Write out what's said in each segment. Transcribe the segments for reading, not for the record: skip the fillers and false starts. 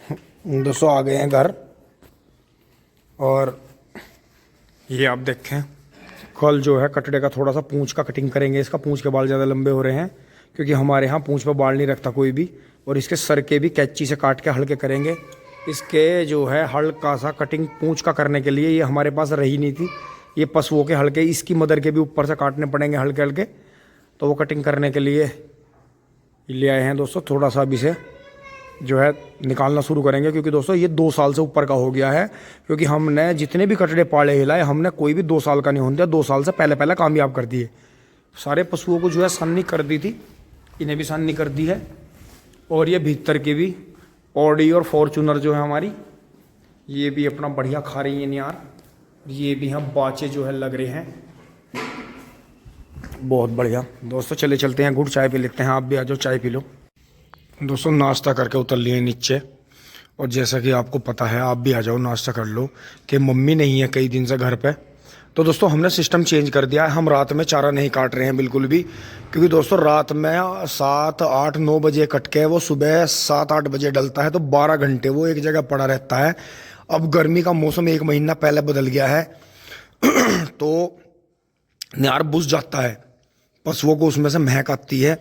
दोस्तों आ गए हैं घर। और ये आप देखें, कल जो है कटड़े का थोड़ा सा पूंछ का कटिंग करेंगे। इसका पूंछ के बाल ज़्यादा लंबे हो रहे हैं क्योंकि हमारे यहाँ पूंछ पर बाल नहीं रखता कोई भी। और इसके सर के भी कैंची से काट के हल्के करेंगे। इसके जो है हल्का सा कटिंग पूंछ का करने के लिए ये हमारे पास रही नहीं थी। ये पशुओं के हल्के, इसकी मदर के भी ऊपर से काटने पड़ेंगे हल्के हल्के। तो वो कटिंग करने के लिए ले आए हैं दोस्तों। थोड़ा सा अभी से जो है निकालना शुरू करेंगे क्योंकि दोस्तों ये 2 साल से ऊपर का हो गया है। क्योंकि हमने जितने भी कटड़े पाले हिलाए, हमने कोई भी 2 साल का नहीं होने दिया। 2 साल से पहले पहले कामयाब कर दिए। सारे पशुओं को जो है सन्नी कर दी थी, इन्हें भी सन्नी कर दी है। और ये भीतर की भी ऑडी और फॉर्चूनर जो है हमारी, ये भी अपना बढ़िया खा रही हैं यार। ये भी हम बाचे जो है लग रहे हैं, बहुत बढ़िया। दोस्तों चले चलते हैं, गुड़ चाय पी लेते हैं। आप भी आ जाओ, चाय पी लो। दोस्तों नाश्ता करके उतर लिए नीचे। और जैसा कि आपको पता है, आप भी आ जाओ नाश्ता कर लो, कि मम्मी नहीं है कई दिन से घर पे। तो दोस्तों हमने सिस्टम चेंज कर दिया है। हम रात में चारा नहीं काट रहे हैं बिल्कुल भी। क्योंकि दोस्तों रात में 7, 8, 9 बजे कट के वो सुबह 7, 8 बजे डलता है। तो 12 घंटे वो एक जगह पड़ा रहता है। अब गर्मी का मौसम 1 महीना पहले बदल गया है तो नार बुझ जाता है, पशुओं को उसमें से महक आती है।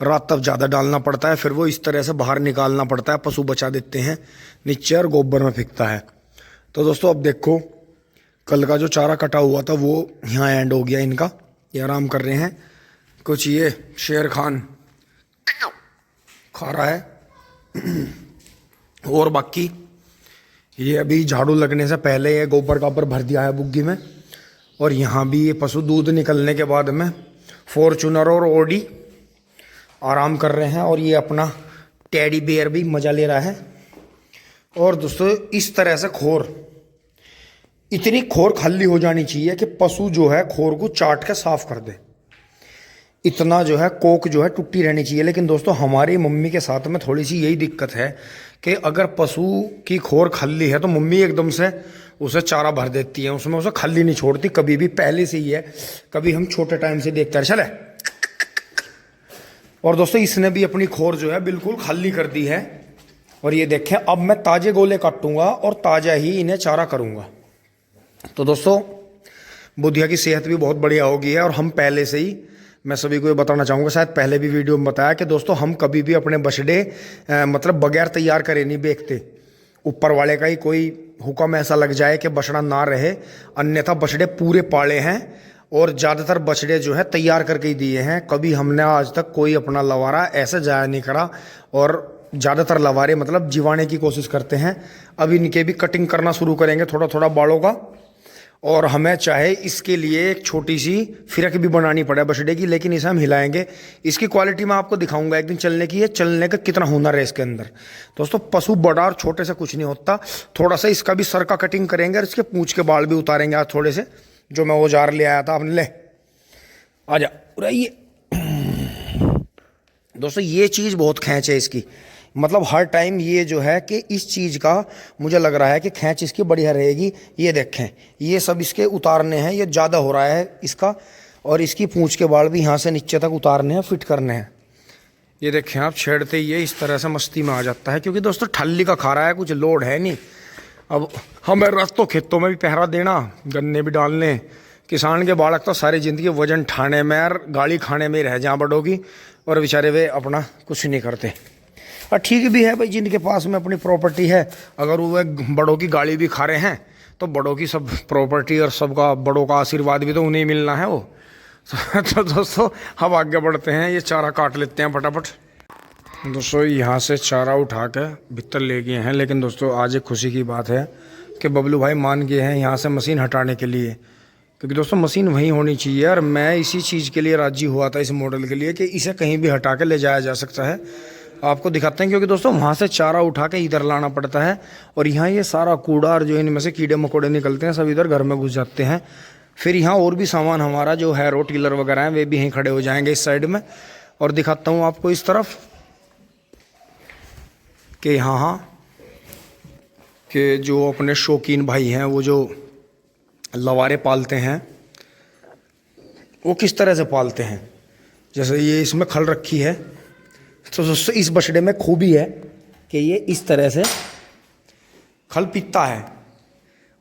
रात तक ज़्यादा डालना पड़ता है, फिर वो इस तरह से बाहर निकालना पड़ता है। पशु बचा देते हैं नीचे और गोबर में फेंकता है। तो दोस्तों अब देखो, कल का जो चारा कटा हुआ था वो यहाँ एंड हो गया इनका। ये आराम कर रहे हैं। कुछ ये शेर खान खा रहा है और बाकी ये अभी झाड़ू लगने से पहले ये गोबर काबर भर दिया है बुग्गी में। और यहाँ भी ये पशु दूध निकलने के बाद में फॉर्चूनर और ओडी आराम कर रहे हैं। और ये अपना टेडी बेयर भी मज़ा ले रहा है। और दोस्तों इस तरह से खोर, इतनी खोर खाली हो जानी चाहिए कि पशु जो है खोर को चाट के साफ कर दे। इतना जो है कोक जो है टूटी रहनी चाहिए। लेकिन दोस्तों हमारी मम्मी के साथ में थोड़ी सी यही दिक्कत है कि अगर पशु की खोर खाली है तो मम्मी एकदम से उसे चारा भर देती है, उसमें उसे खाली नहीं छोड़ती कभी भी। पहले से ही है, कभी हम छोटे टाइम से देखते हैं। चले। और दोस्तों इसने भी अपनी खोर जो है बिल्कुल खाली कर दी है। और ये देखें, अब मैं ताजे गोले काटूंगा और ताजा ही इन्हें चारा करूंगा। तो दोस्तों बुधिया की सेहत भी बहुत बढ़िया हो गई है। और हम पहले से ही, मैं सभी को ये बताना चाहूँगा, शायद पहले भी वीडियो में बताया कि दोस्तों हम कभी भी अपने बछड़े मतलब बगैर तैयार करे नहीं बेचते। ऊपर वाले का ही कोई हुक्म ऐसा लग जाए कि बछड़ा ना रहे, अन्यथा बछड़े पूरे पाले हैं। और ज़्यादातर बछड़े जो है तैयार करके ही दिए हैं। कभी हमने आज तक कोई अपना लवारा ऐसे जाया नहीं करा। और ज़्यादातर लवारे मतलब जीवाने की कोशिश करते हैं। अब इनके भी कटिंग करना शुरू करेंगे थोड़ा थोड़ा बालों का। और हमें चाहे इसके लिए एक छोटी सी फिरक भी बनानी पड़े बछड़े की, लेकिन इसे हम हिलाएंगे। इसकी क्वालिटी मैं आपको दिखाऊंगा एक दिन चलने की है, चलने का कितना हुनर है इसके अंदर। दोस्तों पशु बड़ा और छोटे से कुछ नहीं होता। थोड़ा सा इसका भी सर का कटिंग करेंगे और इसके पूंछ के बाल भी उतारेंगे आज थोड़े से, जो मैं औजार ले आया था। आपने ले आजा ये दोस्तों ये चीज़ बहुत खैंच है इसकी। मतलब हर टाइम ये जो है कि इस चीज़ का मुझे लग रहा है कि खैंच इसकी बढ़िया रहेगी। ये देखें, ये सब इसके उतारने हैं, ये ज़्यादा हो रहा है इसका। और इसकी पूंछ के बाल भी यहाँ से नीचे तक उतारने हैं, फिट करने हैं। ये देखें आप, छेड़ते ही ये इस तरह से मस्ती में आ जाता है। क्योंकि दोस्तों ठल्ली का खा रहा है, कुछ लोड है नहीं। अब हमें रस्तों खेतों में भी पहरा देना, गन्ने भी डालने। किसान के बालक तो सारी ज़िंदगी वजन ठाने में और गाली खाने में ही रह जा बड़ों की। और बेचारे वे अपना कुछ नहीं करते। और ठीक भी है भाई, जिनके पास में अपनी प्रॉपर्टी है, अगर वो बड़ों की गाली भी खा रहे हैं तो बड़ों की सब प्रॉपर्टी और सबका बड़ों का आशीर्वाद भी तो उन्हें मिलना है वो। तो दोस्तों हम आगे बढ़ते हैं, ये चारा काट लेते हैं फटाफट। दोस्तों यहाँ से चारा उठा के भीतर ले गए हैं। लेकिन दोस्तों आज एक खुशी की बात है कि बबलू भाई मान गए हैं यहाँ से मशीन हटाने के लिए। क्योंकि दोस्तों मशीन वहीं होनी चाहिए। और मैं इसी चीज़ के लिए राजी हुआ था, इस मॉडल के लिए, कि इसे कहीं भी हटा के ले जाया जा सकता है। आपको दिखाते हैं। क्योंकि दोस्तों वहाँ से चारा उठा के इधर लाना पड़ता है। और यहाँ ये सारा कूड़ा और जो इनमें से कीड़े मकोड़े निकलते हैं सब इधर घर में घुस जाते हैं। फिर यहाँ और भी सामान हमारा जो है रो टीलर वगैरह हैं वे भी यहीं खड़े हो जाएंगे इस साइड में। और दिखाता हूँ आपको इस तरफ कि हाँ कि जो अपने शौकीन भाई हैं, वो जो लवारे पालते हैं, वो किस तरह से पालते हैं। जैसे ये इसमें खल रखी है, तो दोस्तों इस बछड़े में खूबी है कि ये इस तरह से खल पीता है,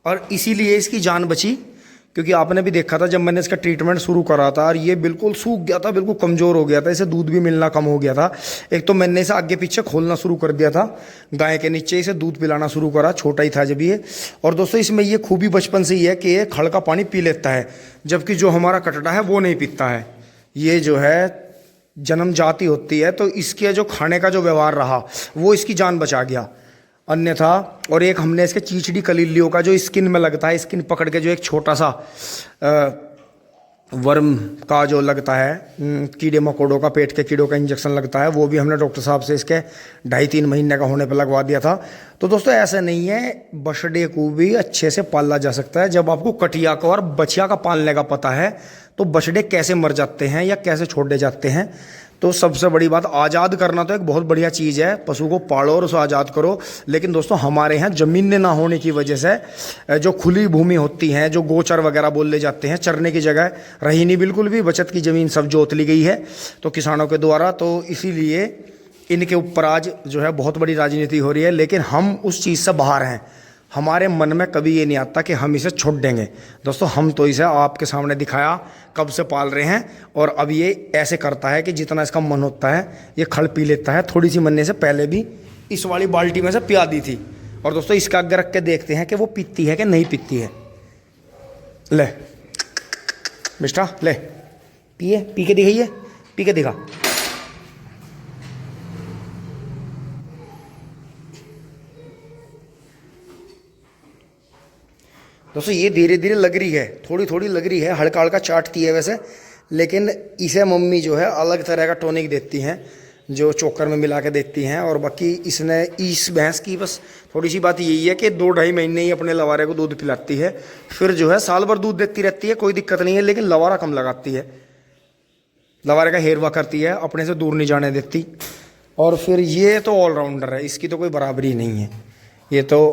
और इसीलिए इसकी जान बची। क्योंकि आपने भी देखा था जब मैंने इसका ट्रीटमेंट शुरू करा था, और ये बिल्कुल सूख गया था, बिल्कुल कमज़ोर हो गया था, इसे दूध भी मिलना कम हो गया था। एक तो मैंने इसे आगे पीछे खोलना शुरू कर दिया था, गाय के नीचे इसे दूध पिलाना शुरू करा, छोटा ही था जब ये। और दोस्तों इसमें ये खूबी बचपन से ही है कि ये खड़ का पानी पी लेता है, जबकि जो हमारा कटड़ा है वो नहीं पीता है। ये जो है जन्म जाति होती है, तो इसके जो खाने का जो व्यवहार रहा वो इसकी जान बचा गया, अन्यथा। और एक हमने इसके चीचड़ी कलीलियों का जो स्किन में लगता है, स्किन पकड़ के जो एक छोटा सा वर्म का जो लगता है, कीड़े मकोड़ों का, पेट के कीड़ों का इंजेक्शन लगता है, वो भी हमने डॉक्टर साहब से इसके 2.5-3 महीने का होने पर लगवा दिया था। तो दोस्तों ऐसा नहीं है, बछड़े को भी अच्छे से पाला जा सकता है। जब आपको कटिया का और बछिया का पालने का पता है तो बछड़े कैसे मर जाते हैं या कैसे छोड़े जाते हैं। तो सबसे बड़ी बात, आज़ाद करना तो एक बहुत बढ़िया चीज़ है, पशु को पालो और उसे आज़ाद करो। लेकिन दोस्तों हमारे यहाँ ज़मीन ना होने की वजह से जो खुली भूमि होती हैं, जो गोचर वगैरह बोले जाते हैं, चरने की जगह रही नहीं बिल्कुल भी, बचत की ज़मीन सब जोत ली गई है तो किसानों के द्वारा। तो इसीलिए इनके ऊपर आज जो है बहुत बड़ी राजनीति हो रही है। लेकिन हम उस चीज़ से बाहर हैं, हमारे मन में कभी ये नहीं आता कि हम इसे छोड़ देंगे। दोस्तों हम तो इसे आपके सामने दिखाया कब से पाल रहे हैं, और अब ये ऐसे करता है कि जितना इसका मन होता है ये खल पी लेता है। थोड़ी सी मरने से पहले भी इस वाली बाल्टी में से पिया दी थी। और दोस्तों इसका आगे रख के देखते हैं कि वो पीती है कि नहीं पीती है। ले मिस्टा, ले पिए, पी के दिखाइए, पी के दिखा। दोस्तों ये धीरे धीरे लग रही है, थोड़ी थोड़ी लग रही है, हल्का हल्का चाटती है वैसे, लेकिन इसे मम्मी जो है अलग तरह का टॉनिक देती हैं, जो चोकर में मिला के देती हैं। और बाकी इसने इस भैंस की बस थोड़ी सी बात यही है कि 2-2.5 महीने ही अपने लवारे को दूध पिलाती है, फिर जो है साल भर दूध देती रहती है, कोई दिक्कत नहीं है। लेकिन लवारा कम लगाती है, लवारे का हेरवा करती है, अपने से दूर नहीं जाने देती। और फिर ये तो ऑलराउंडर है, इसकी तो कोई बराबरी नहीं है। ये तो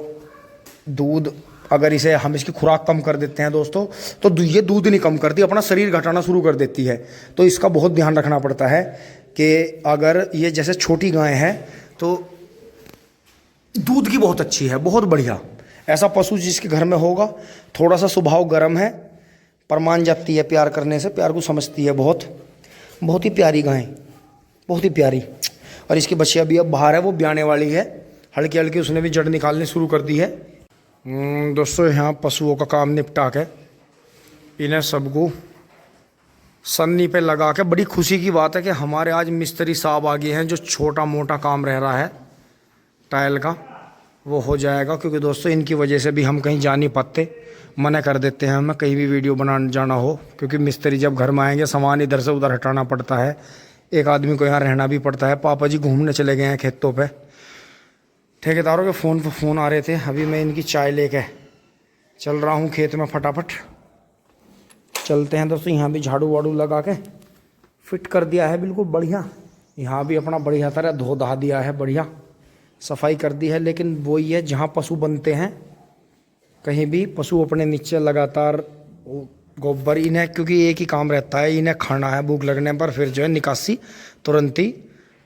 दूध, अगर इसे हम इसकी खुराक कम कर देते हैं दोस्तों, तो ये दूध नहीं कम करती, अपना शरीर घटाना शुरू कर देती है। तो इसका बहुत ध्यान रखना पड़ता है कि अगर ये जैसे छोटी गाय है तो दूध की बहुत अच्छी है, बहुत बढ़िया। ऐसा पशु जिसके घर में होगा, थोड़ा सा स्वभाव गर्म है पर मान जाती है प्यार करने से, प्यार को समझती है। बहुत बहुत ही प्यारी गाय, बहुत ही प्यारी। और इसकी बच्चियाँ भी अब बाहर है, वो ब्याने वाली है, हल्की हल्की उसने भी जड़ निकालनी शुरू कर दी है। दोस्तों यहाँ पशुओं का काम निपटा के इन्हें सबको सन्नी पे लगा के, बड़ी खुशी की बात है कि हमारे आज मिस्त्री साहब आ गए हैं। जो छोटा मोटा काम रह रहा है टाइल का वो हो जाएगा, क्योंकि दोस्तों इनकी वजह से भी हम कहीं जा नहीं पाते, मना कर देते हैं हमें कहीं भी वीडियो बनाने जाना हो। क्योंकि मिस्त्री जब घर में आएंगे सामान इधर से उधर हटाना पड़ता है, एक आदमी को यहाँ रहना भी पड़ता है। पापा जी घूमने चले गए हैं खेतों पे, ठेकेदारों के फ़ोन पर फ़ोन आ रहे थे। अभी मैं इनकी चाय लेके चल रहा हूँ खेत में, फटाफट चलते हैं दोस्तों। यहाँ भी झाड़ू वाड़ू लगा के फिट कर दिया है बिल्कुल बढ़िया। यहाँ भी अपना बढ़िया तरह धो धा दिया है, बढ़िया सफाई कर दी है। लेकिन वही है, जहाँ पशु बनते हैं कहीं भी, पशु अपने नीचे लगातार गोबर, इन्हें क्योंकि एक ही काम रहता है, इन्हें खाना है भूख लगने पर, फिर जो है निकासी तुरंत ही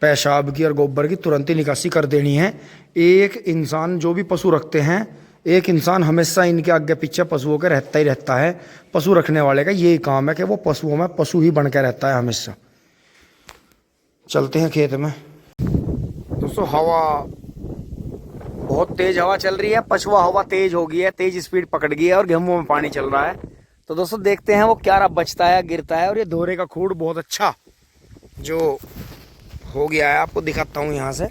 पेशाब की और गोबर की तुरंत ही निकासी कर देनी है। एक इंसान जो भी पशु रखते हैं, एक इंसान हमेशा इनके आगे पीछे पशुओं के रहता ही रहता है। पशु रखने वाले का यही काम है कि वो पशुओं में पशु ही बन के रहता है हमेशा। चलते हैं खेत में दोस्तों। हवा बहुत तेज हवा चल रही है, पछुआ हवा तेज हो गई है, तेज स्पीड पकड़ गई है और गेहूं में पानी चल रहा है। तो दोस्तों देखते हैं वो क्या बचता है, गिरता है। और ये दोहरे का खूड़ बहुत अच्छा जो हो गया है, आपको दिखाता हूँ यहाँ से,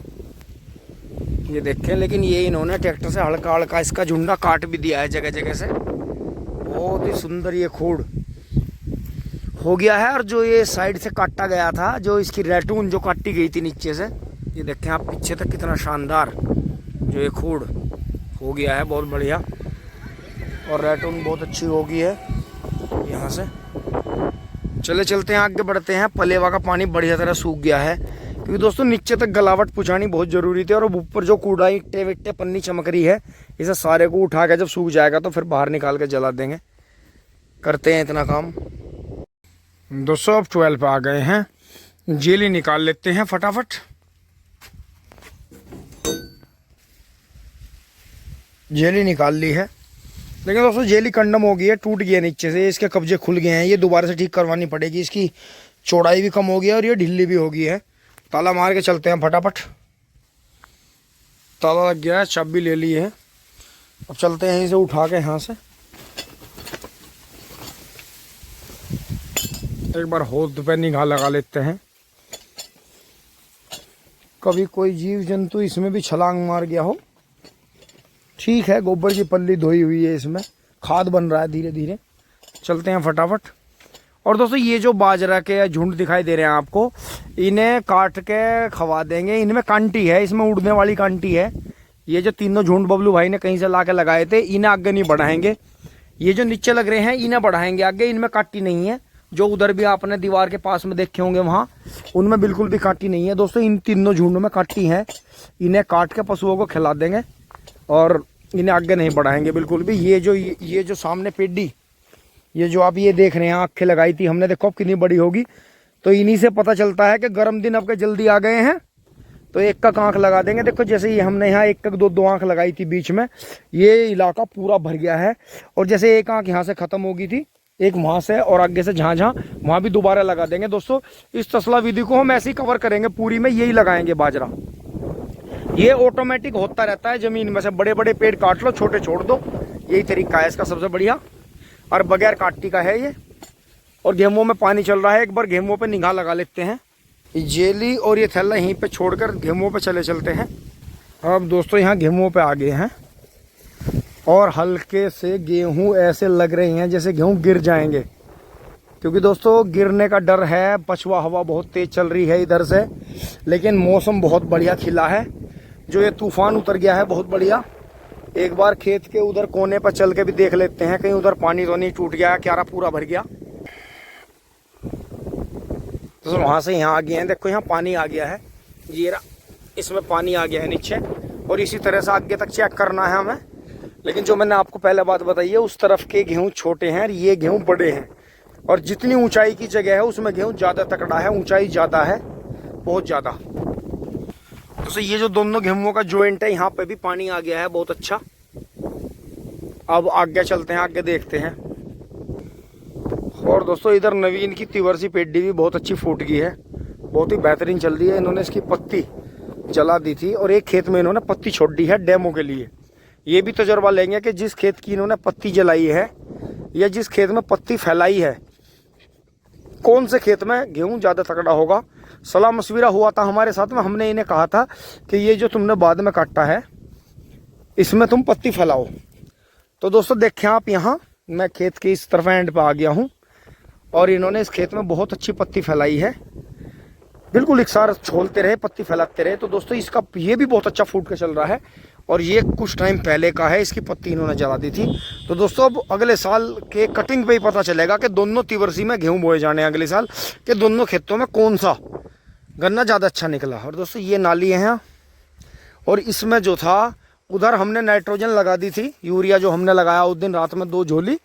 ये देखें। लेकिन ये इन्होंने ट्रैक्टर से हल्का हल्का इसका झुंडा काट भी दिया है जगह जगह से। बहुत ही सुंदर ये खूड़ हो गया है। और जो ये साइड से काटा गया था, जो इसकी रैटून जो काटी गई थी नीचे से, ये देखें आप पीछे तक कितना शानदार जो ये खूड़ हो गया है, बहुत बढ़िया। और रैटून बहुत अच्छी हो गई है। यहाँ से चले चलते हैं, आगे बढ़ते हैं। पलेवा का पानी बढ़िया तरह सूख गया है, क्योंकि दोस्तों नीचे तक गलावट पहुँचानी बहुत ज़रूरी थी। और ऊपर जो कूड़ा इट्टे विट्टे पन्नी चमक रही है, इसे सारे को उठा के जब सूख जाएगा तो फिर बाहर निकाल के जला देंगे। करते हैं इतना काम दोस्तों। अब 12 पे आ गए हैं, जेली निकाल लेते हैं फटाफट। जेली निकाल ली है, लेकिन दोस्तों जेली कंडम हो गई है, टूट गई है नीचे से, इसके कब्जे खुल गए हैं, ये दोबारा से ठीक करवानी पड़ेगी। इसकी चौड़ाई भी कम हो गई है और ये ढीली भी हो गई है। ताला मार के चलते हैं फटाफट। ताला लग गया है, चाबी ले ली है। अब चलते हैं इसे उठा के यहाँ से। एक बार होद पे निगाह लगा लेते हैं। कभी कोई जीव जंतु इसमें भी छलांग मार गया हो। ठीक है, गोबर की पल्ली धोई हुई है, इसमें खाद बन रहा है धीरे धीरे। चलते हैं फटाफट। और दोस्तों ये जो बाजरा के झुंड दिखाई दे रहे हैं आपको, इन्हें काट के खवा देंगे। इनमें कांटी है, इसमें उड़ने वाली कांटी है। ये जो तीनों झुंड बबलू भाई ने कहीं से ला के लगाए थे, इन्हें आगे नहीं बढ़ाएंगे। ये जो नीचे लग रहे हैं इन्हें बढ़ाएंगे आगे, इनमें कांटी नहीं है। जो उधर भी आपने दीवार के पास में देखे होंगे वहाँ, उनमें बिल्कुल भी कांटी नहीं है। दोस्तों इन तीनों झुंड में कांटी है, इन्हें काट के पशुओं को खिला देंगे और इन्हें आगे नहीं बढ़ाएंगे बिल्कुल भी। ये जो सामने पेडी, ये जो आप ये देख रहे हैं, आँखें लगाई थी हमने, देखो अब कितनी बड़ी होगी। तो इन्हीं से पता चलता है कि गर्म दिन अब के जल्दी आ गए हैं। तो एक का आँख लगा देंगे। देखो जैसे ये हमने यहाँ एक दो आँख लगाई थी बीच में, ये इलाका पूरा भर गया है। और जैसे एक आँख यहाँ से ख़त्म हो गई थी, एक वहाँ से और आगे से जहाँ वहाँ भी दोबारा लगा देंगे। दोस्तों इस तसला विधि को हम ऐसे ही कवर करेंगे, पूरी में यही लगाएंगे बाजरा। ये ऑटोमेटिक होता रहता है जमीन में से। बड़े बड़े पेड़ काट लो, छोटे छोड़ दो, यही तरीका है इसका सबसे बढ़िया। और बगैर काटी का है ये। और गेहूं में पानी चल रहा है, एक बार गेहूं पे निगाह लगा लेते हैं। जेली और ये थैला यहीं पे छोड़कर गेहूं पे चलते हैं। अब दोस्तों यहाँ गेहूं पे आ गए हैं और हल्के से गेहूं ऐसे लग रहे हैं जैसे गेहूं गिर जाएंगे, क्योंकि दोस्तों गिरने का डर है। पछुआ हवा बहुत तेज चल रही है इधर से, लेकिन मौसम बहुत बढ़िया खिला है। जो ये तूफान उतर गया है बहुत बढ़िया। एक बार खेत के उधर कोने पर चल के भी देख लेते हैं, कहीं उधर पानी तो नहीं टूट गया, क्यारा पूरा भर गया। तो वहाँ से यहाँ आ गए हैं, देखो यहाँ पानी आ गया है, ये इसमें पानी आ गया है नीचे। और इसी तरह से आगे तक चेक करना है हमें। लेकिन जो मैंने आपको पहले बात बताई है, उस तरफ के गेहूँ छोटे हैं और ये गेहूँ बड़े हैं। और जितनी ऊंचाई की जगह है उसमें गेहूँ ज़्यादा तकड़ा है, ऊंचाई ज़्यादा है, बहुत ज़्यादा। तो ये जो दोनों गेहूँों का जॉइंट है, यहाँ पे भी पानी आ गया है बहुत अच्छा। अब आगे चलते हैं, आगे देखते हैं। और दोस्तों इधर नवीन की तिवर सी पेडी भी बहुत अच्छी फूट गई है, बहुत ही बेहतरीन चल रही है। इन्होंने इसकी पत्ती जला दी थी और एक खेत में इन्होंने पत्ती छोड़ दी है डेमो के लिए। ये भी तजुर्बा लेंगे कि जिस खेत की इन्होंने पत्ती जलाई है या जिस खेत में पत्ती फैलाई है, कौन से खेत में गेहूं ज़्यादा तकड़ा होगा। सलाह मशविरा हुआ था हमारे साथ में, हमने इन्हें कहा था कि ये जो तुमने बाद में काटा है इसमें तुम पत्ती फैलाओ। तो दोस्तों देखें आप, यहाँ मैं खेत के इस तरफ एंड पे आ गया हूँ और इन्होंने इस खेत में बहुत अच्छी पत्ती फैलाई है, बिल्कुल एक सार छोलते रहे, पत्ती फैलाते रहे। तो दोस्तों इसका ये भी बहुत अच्छा फूट के चल रहा है और ये कुछ टाइम पहले का है, इसकी पत्ती इन्होंने जला दी थी। तो दोस्तों अब अगले साल के कटिंग पे ही पता चलेगा कि दोनों तिवरसी में गेहूं बोए जाने हैं अगले साल, कि दोनों खेतों में कौन सा गन्ना ज़्यादा अच्छा निकला। और दोस्तों ये नाली है और इसमें जो था उधर हमने नाइट्रोजन लगा दी थी, यूरिया जो हमने लगाया उस दिन रात में 2 झोली,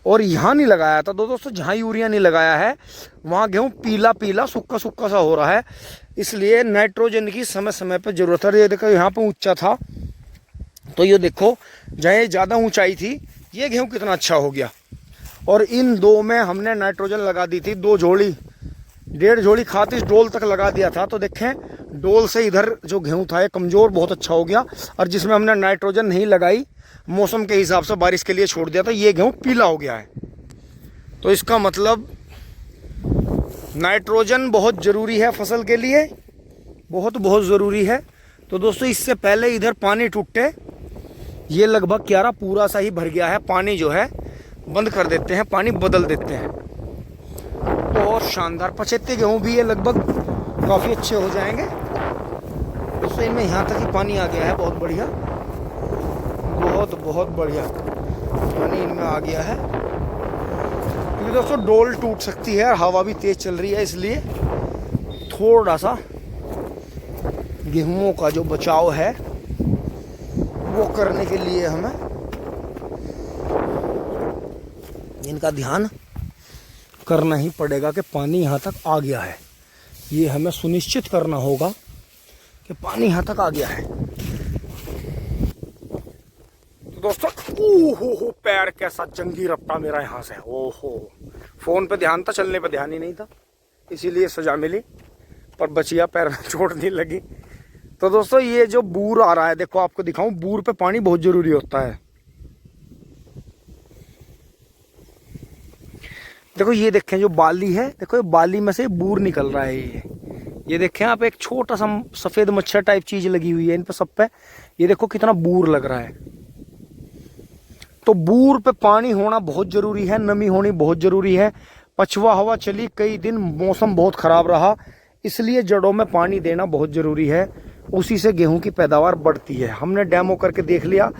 और यहाँ नहीं लगाया था। तो दोस्तों जहाँ यूरिया नहीं लगाया है वहाँ गेहूँ पीला पीला सूखा सूखा सा हो रहा है, इसलिए नाइट्रोजन की समय समय पर ज़रूरत है। ये देखो यहाँ पर ऊंचा था, तो ये देखो जहाँ ज़्यादा ऊंचाई थी ये गेहूँ कितना अच्छा हो गया। और इन 2 में हमने नाइट्रोजन लगा दी थी, 2 झोली, 1.5 झोली खाती डोल तक लगा दिया था। तो देखें डोल से इधर जो गेहूँ था ये कमज़ोर बहुत अच्छा हो गया। और जिसमें हमने नाइट्रोजन नहीं लगाई, मौसम के हिसाब से बारिश के लिए छोड़ दिया था, ये गेहूँ पीला हो गया है। तो इसका मतलब नाइट्रोजन बहुत ज़रूरी है फसल के लिए, बहुत बहुत ज़रूरी है। तो दोस्तों इससे पहले इधर पानी टूटे, ये लगभग क्यारा पूरा सा ही भर गया है। पानी जो है बंद कर देते हैं, पानी बदल देते हैं तो और शानदार 75 गेहूँ भी ये लगभग काफ़ी अच्छे हो जाएंगे। दोस्तों इनमें यहाँ तक ही पानी आ गया है, बहुत बढ़िया, बहुत बहुत बढ़िया पानी इनमें आ गया है। क्योंकि दोस्तों डोल टूट सकती है और हवा भी तेज़ चल रही है, इसलिए थोड़ा सा गेहूँों का जो बचाव है वो करने के लिए हमें इनका ध्यान करना ही पड़ेगा कि पानी यहाँ तक आ गया है। ये हमें सुनिश्चित करना होगा कि पानी यहाँ तक आ गया है। तो दोस्तों ओहो पैर कैसा जंगी रपटा मेरा यहाँ से। ओहो फोन पे ध्यान था, चलने पे ध्यान ही नहीं था, इसीलिए सजा मिली, पर बचिया, पैर में चोट नहीं लगी। तो दोस्तों ये जो बूर आ रहा है, देखो आपको दिखाऊं, बूर पे पानी बहुत जरूरी होता है। देखो ये देखें जो बाली है, देखो ये बाली में से बूर निकल रहा है। ये देखें आप, एक छोटा सा सफेद मच्छर टाइप चीज लगी हुई है इन पे सब पे। ये देखो कितना बूर लग रहा है। तो बूर पे पानी होना बहुत जरूरी है, नमी होनी बहुत जरूरी है। पछुआ हवा चली कई दिन, मौसम बहुत खराब रहा, इसलिए जड़ों में पानी देना बहुत जरूरी है। उसी से गेहूं की पैदावार बढ़ती है। हमने डेमो करके देख लिया,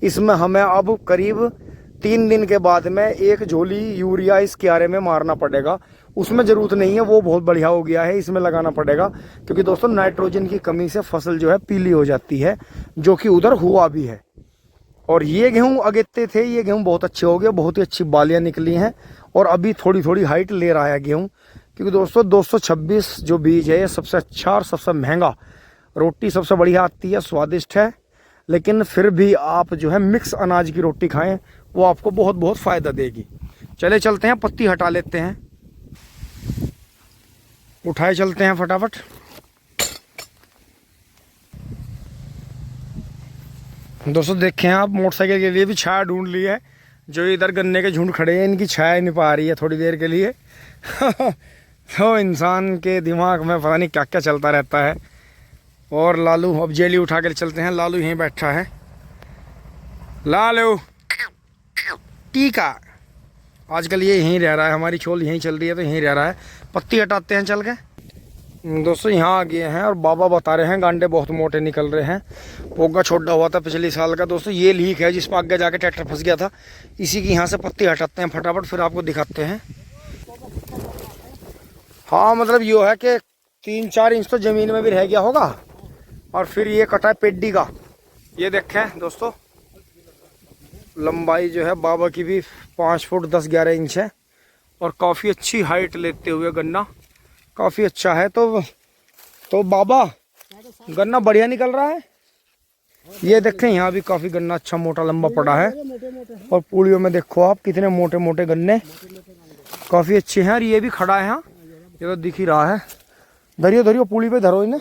इसमें हमें अब करीब 3 दिन के बाद में 1 झोली यूरिया इस क्यारे में मारना पड़ेगा। उसमें ज़रूरत नहीं है, वो बहुत बढ़िया हो गया है, इसमें लगाना पड़ेगा। क्योंकि दोस्तों नाइट्रोजन की कमी से फसल जो है पीली हो जाती है, जो कि उधर हुआ भी है। और ये गेहूं अगेते थे, ये गेहूं बहुत अच्छे हो गए, बहुत ही अच्छी बालियाँ निकली हैं और अभी थोड़ी थोड़ी हाइट ले रहा है गेहूँ। क्योंकि दोस्तों 226 जो बीज है ये सबसे अच्छा और सबसे महंगा, रोटी सबसे बढ़िया आती है, स्वादिष्ट है। लेकिन फिर भी आप जो है मिक्स अनाज की रोटी खाएं, वो आपको बहुत बहुत फ़ायदा देगी। चले चलते हैं, पत्ती हटा लेते हैं, उठाए चलते हैं फटाफट। दोस्तों देखें आप, मोटरसाइकिल के लिए भी छाया ढूंढ ली है। जो इधर गन्ने के झुंड खड़े हैं, इनकी छाया नहीं पा रही है थोड़ी देर के लिए। तो इंसान के दिमाग में पता नहीं क्या क्या चलता रहता है। और लालू, अब जेली उठा कर चलते हैं। लालू यहीं बैठा है, लालू टीका, आजकल ये यहीं रह रहा है, हमारी छोल यहीं चल रही है तो यहीं रह रहा है। पत्ती हटाते हैं चल के। दोस्तों यहाँ आ गए हैं और बाबा बता रहे हैं गांडे बहुत मोटे निकल रहे हैं। पोगा छोटा हुआ था पिछले साल का। दोस्तों ये लीक है जिस पर आगे जाके ट्रैक्टर फंस गया था, इसी की यहाँ से पत्ती हटाते हैं फटाफट, फिर आपको दिखाते हैं। हाँ मतलब ये है कि 3-4 इंच तो ज़मीन में भी रह गया होगा। और फिर ये कटा है पेड्डी का। ये देखें दोस्तों, लंबाई जो है बाबा की भी 5 फुट 10-11 इंच है और काफ़ी अच्छी हाइट लेते हुए गन्ना काफ़ी अच्छा है। तो बाबा गन्ना बढ़िया निकल रहा है। ये देखें यहाँ भी काफ़ी गन्ना अच्छा मोटा लंबा पड़ा है। और पूड़ियों में देखो आप कितने मोटे मोटे गन्ने काफ़ी अच्छे हैं। और ये भी खड़ा है, यहाँ ये तो दिख ही रहा है। धरियो धरियो पूड़ी पे धरो इन्हें।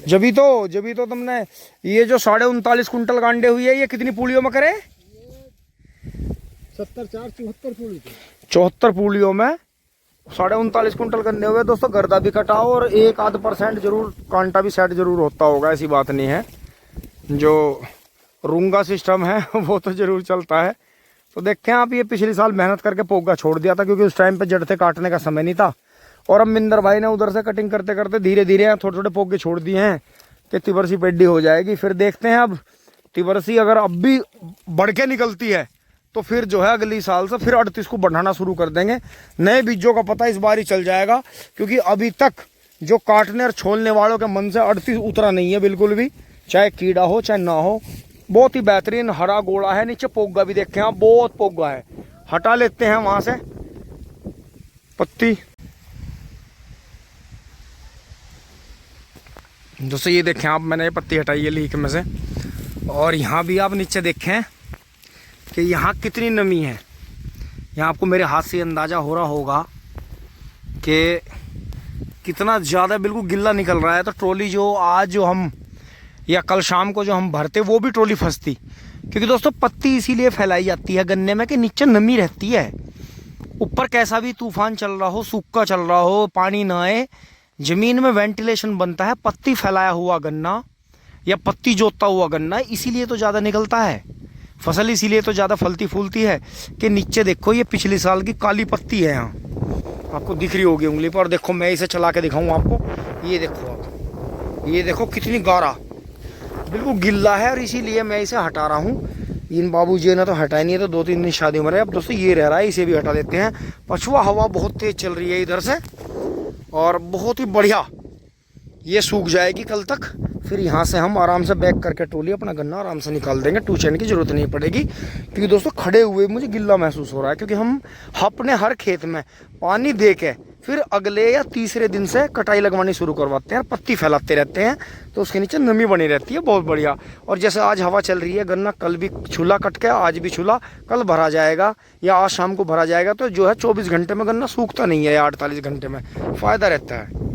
जभी तो तुमने ये जो 39.5 कुंटल गांडे हुई है, ये कितनी पूड़ियों में करे? 74 पूड़ियों में 39.5 कुंटल गन्ने हुए। दोस्तों गर्दा भी कटा और 1-8% जरूर कांटा भी सेट जरूर होता होगा, ऐसी बात नहीं है। जो रूंगा सिस्टम है वो तो जरूर चलता है। तो देखते हैं आप, ये पिछले साल मेहनत करके पोगा छोड़ दिया था क्योंकि उस टाइम पे जड़ थे, काटने का समय नहीं था। और अब मिंदर भाई ने उधर से कटिंग करते करते धीरे धीरे थोड़े थोड़े पोगे छोड़ दिए हैं कि तिबरसी पेड्डी हो जाएगी। फिर देखते हैं अब तिबरसी अगर अब भी बढ़ के निकलती है तो फिर जो है अगली साल से फिर 38 को बढ़ाना शुरू कर देंगे। नए बीजों का पता इस बार ही चल जाएगा, क्योंकि अभी तक जो काटने और छोलने वालों के मन से 38 उतरा नहीं है बिल्कुल भी, चाहे कीड़ा हो चाहे ना हो। बहुत ही बेहतरीन हरा गोला है। नीचे पोगा भी देखें आप, बहुत पोगा है। हटा लेते हैं वहां से पत्ती। दोस्तों ये देखें आप, मैंने ये पत्ती हटाई है लीक में से। और यहाँ भी आप नीचे देखें कि यहाँ कितनी नमी है। यहाँ आपको मेरे हाथ से अंदाज़ा हो रहा होगा कि कितना ज़्यादा बिल्कुल गिल्ला निकल रहा है। तो ट्रॉली जो आज जो हम या कल शाम को जो हम भरते, वो भी ट्रॉली फंसती। क्योंकि दोस्तों पत्ती इसीलिए फैलाई जाती है गन्ने में कि नीचे नमी रहती है। ऊपर कैसा भी तूफान चल रहा हो, सूखा चल रहा हो, पानी ना आए, ज़मीन में वेंटिलेशन बनता है। पत्ती फैलाया हुआ गन्ना या पत्ती जोतता हुआ गन्ना इसीलिए तो ज़्यादा निकलता है। फसल इसीलिए तो ज़्यादा फलती फूलती है कि नीचे देखो ये पिछले साल की काली पत्ती है, यहाँ आपको दिख रही होगी उंगली पर। देखो मैं इसे चला के दिखाऊँ आपको, ये देखो आप, ये देखो कितनी गारा, बिल्कुल गिल्ला है। और इसीलिए मैं इसे हटा रहा हूँ। इन बाबूजी ने तो हटाया नहीं है, तो 2-3 दिन शादी उम्र है। अब दोस्तों ये रह रहा है, इसे भी हटा देते हैं। पछुआ हवा बहुत तेज़ चल रही है इधर से और बहुत ही बढ़िया, ये सूख जाएगी कल तक। फिर यहाँ से हम आराम से बैक करके टोली अपना गन्ना आराम से निकाल देंगे। टूचन की ज़रूरत नहीं पड़ेगी। क्योंकि दोस्तों खड़े हुए मुझे गिल्ला महसूस हो रहा है, क्योंकि हम अपने हर खेत में पानी दे के फिर अगले या तीसरे दिन से कटाई लगवानी शुरू करवाते हैं, पत्ती फैलाते रहते हैं, तो उसके नीचे नमी बनी रहती है, बहुत बढ़िया। और जैसे आज हवा चल रही है, गन्ना कल भी छुला कट के, आज भी छुला, कल भरा जाएगा या आज शाम को भरा जाएगा, तो जो है 24 घंटे में गन्ना सूखता नहीं है, या 48 घंटे में फ़ायदा रहता है।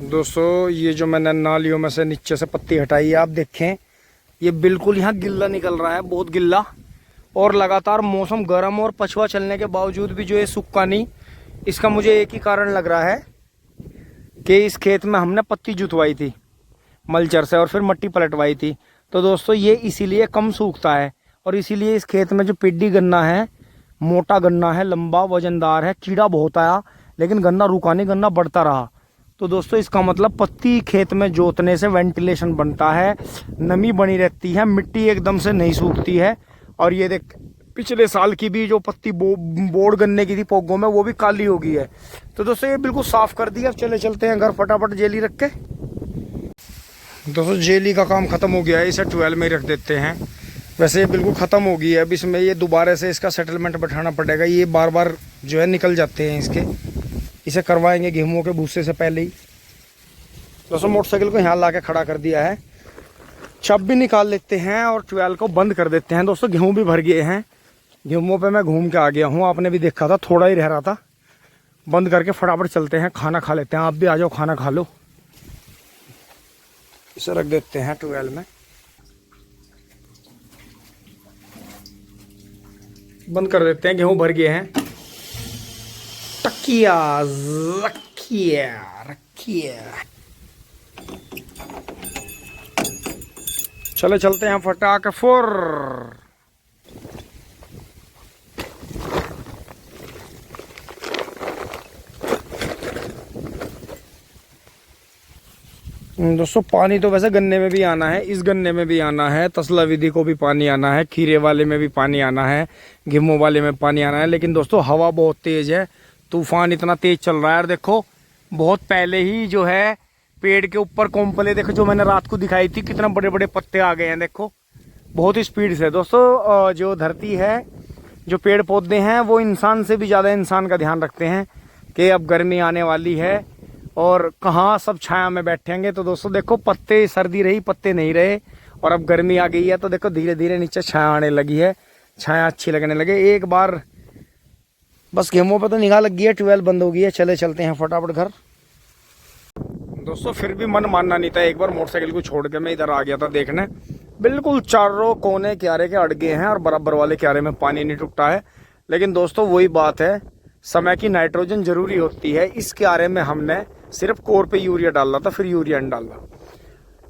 दोस्तों ये जो मैंने नालियों में से नीचे से पत्ती हटाई है, आप देखें ये बिल्कुल यहाँ गिल्ला निकल रहा है, बहुत गिल्ला। और लगातार मौसम गर्म और पछुआ चलने के बावजूद भी जो ये सूखा नहीं, इसका मुझे एक ही कारण लग रहा है कि इस खेत में हमने पत्ती जुतवाई थी मल्चर से और फिर मिट्टी पलटवाई थी। तो दोस्तों ये इसीलिए कम सूखता है, और इसीलिए इस खेत में जो पिड्डी गन्ना है, मोटा गन्ना है, लंबा वजनदार है, कीड़ा बहुत आया लेकिन गन्ना रुका नहीं, गन्ना बढ़ता रहा। तो दोस्तों इसका मतलब पत्ती खेत में जोतने से वेंटिलेशन बनता है, नमी बनी रहती है, मिट्टी एकदम से नहीं सूखती है। और ये देख पिछले साल की भी जो पत्ती बोड़ गन्ने की थी पोगों में, वो भी काली हो गई है। तो दोस्तों ये बिल्कुल साफ कर दिया। अब चले चलते हैं घर फटाफट जेली रख के। दोस्तों जेली का काम खत्म हो गया है, इसे 12 में ही रख देते हैं। वैसे ये बिल्कुल ख़त्म हो गई है, अब इसमें ये दोबारा से इसका सेटलमेंट बैठाना पड़ेगा, ये बार बार जो है निकल जाते हैं इसके। इसे करवाएंगे गेहूं के भूसे से पहले ही। दोस्तों मोटरसाइकिल को यहाँ ला के खड़ा कर दिया है, चाबी निकाल लेते हैं और 12 को बंद कर देते हैं। दोस्तों गेहूं भी भर गए हैं, गेहूं पे मैं घूम के आ गया हूँ, आपने भी देखा था, थोड़ा ही रह रहा था। बंद करके फटाफट चलते हैं, खाना खा लेते हैं। आप भी आ जाओ, खाना खा लो। इसे रख देते हैं 12 में, बंद कर देते हैं। गेहूं भर गए हैं। टकिया रखिए, चले चलते हैं फटाक फुर। दोस्तों पानी तो वैसे गन्ने में भी आना है, इस गन्ने में भी आना है, तसला विधि को भी पानी आना है, खीरे वाले में भी पानी आना है, गेहूं वाले में पानी आना है। लेकिन दोस्तों हवा बहुत तेज है, तूफान इतना तेज चल रहा है। और देखो बहुत पहले ही जो है पेड़ के ऊपर कोम्पले, देखो जो मैंने रात को दिखाई थी, कितना बड़े बड़े पत्ते आ गए हैं, देखो बहुत ही स्पीड से। दोस्तों जो धरती है, जो पेड़ पौधे हैं, वो इंसान से भी ज़्यादा इंसान का ध्यान रखते हैं कि अब गर्मी आने वाली है और कहाँ सब छाया में बैठेंगे। तो दोस्तों देखो पत्ते, सर्दी रही पत्ते नहीं रहे, और अब गर्मी आ गई है, तो देखो धीरे धीरे नीचे छाया आने लगी है, छाया अच्छी लगने लगे। एक बार बस गेहूं पे तो निगाह लग गई है, 12 बंद हो गई है। चले चलते हैं फटाफट घर। दोस्तों फिर भी मन मानना नहीं था, एक बार मोटरसाइकिल को छोड़ के मैं इधर आ गया था देखने, बिल्कुल चारों कोने क्यारे के अड़गे हैं और बराबर वाले क्यारे में पानी नहीं टूटा है। लेकिन दोस्तों वही बात है, समय की नाइट्रोजन जरूरी होती है। इस क्यारे में हमने सिर्फ कोर पे यूरिया डाला था, फिर यूरिया नहीं डाला।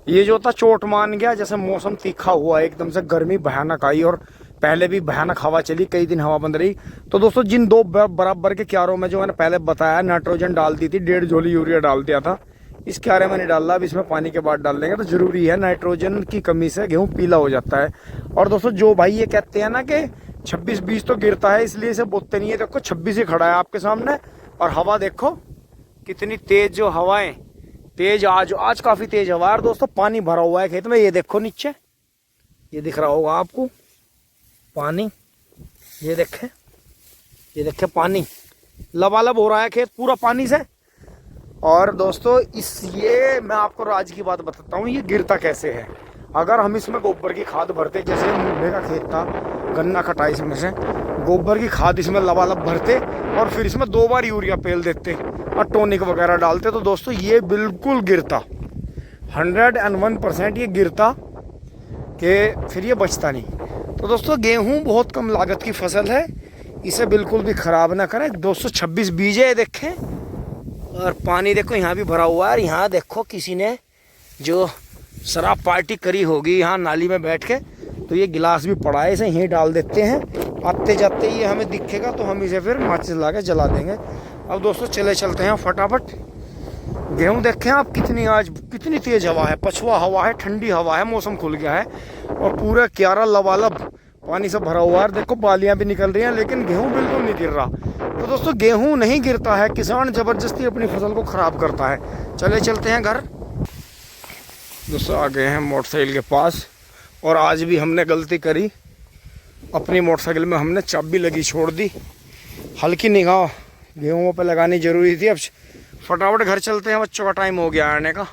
ये जो था चोट मान गया, जैसे मौसम तीखा हुआ, एकदम से गर्मी भयानक आई, और पहले भी भयानक हवा चली, कई दिन हवा बंद रही। तो दोस्तों जिन दो बराबर के क्यारों में जो मैंने पहले बताया नाइट्रोजन डाल दी थी, 1.5 झोली यूरिया डाल दिया था, इस क्यारे में नहीं डाला। अब इसमें पानी के बाद डाल देंगे, तो जरूरी है, नाइट्रोजन की कमी से गेहूं पीला हो जाता है। और दोस्तों जो भाई ये कहते हैं ना कि 26-20 तो गिरता है इसलिए इसे बोते नहीं है, देखो 26 ही खड़ा है आपके सामने। और हवा देखो कितनी तेज, जो हवाएं तेज, आज काफी तेज हवा है। दोस्तों पानी भरा हुआ है खेत में, ये देखो नीचे, ये दिख रहा होगा आपको पानी, ये देखे पानी लबालब हो रहा है खेत पूरा पानी से। और दोस्तों ये मैं आपको आज की बात बताता हूँ, ये गिरता कैसे है। अगर हम इसमें गोबर की खाद भरते, जैसे मूंगे का खेत था, गन्ना कटा इसमें से, गोबर की खाद इसमें लबालब भरते और फिर इसमें 2 बार यूरिया पेल देते और टॉनिक वगैरह डालते, तो दोस्तों ये बिल्कुल गिरता, 101% ये गिरता, कि फिर ये बचता नहीं। तो दोस्तों गेहूं बहुत कम लागत की फसल है, इसे बिल्कुल भी ख़राब ना करें। 226 बीज है देखें, और पानी देखो यहाँ भी भरा हुआ है। और यहाँ देखो किसी ने जो शराब पार्टी करी होगी यहाँ नाली में बैठ के, तो ये गिलास भी पड़ा है, इसे यहीं डाल देते हैं। आते जाते ये हमें दिखेगा तो हम इसे फिर माचिस ला के जला देंगे। अब दोस्तों चले चलते हैं फटाफट। गेहूं देखें आप कितनी तेज हवा है, पछुआ हवा है, ठंडी हवा है, मौसम खुल गया है और पूरा क्यारा लबालब पानी से भरा हुआ है। देखो बालियां भी निकल रही हैं, लेकिन गेहूं बिल्कुल नहीं गिर रहा। तो दोस्तों गेहूं नहीं गिरता है, किसान जबरदस्ती अपनी फसल को ख़राब करता है। चले चलते हैं घर। दोस्तों आ गए हैं मोटरसाइकिल के पास, और आज भी हमने गलती करी, अपनी मोटरसाइकिल में हमने चाबी लगी छोड़ दी। हल्की निगाह गेहूँ पे लगानी जरूरी थी। अब फटाफट घर चलते हैं, बच्चों का टाइम हो गया आने का।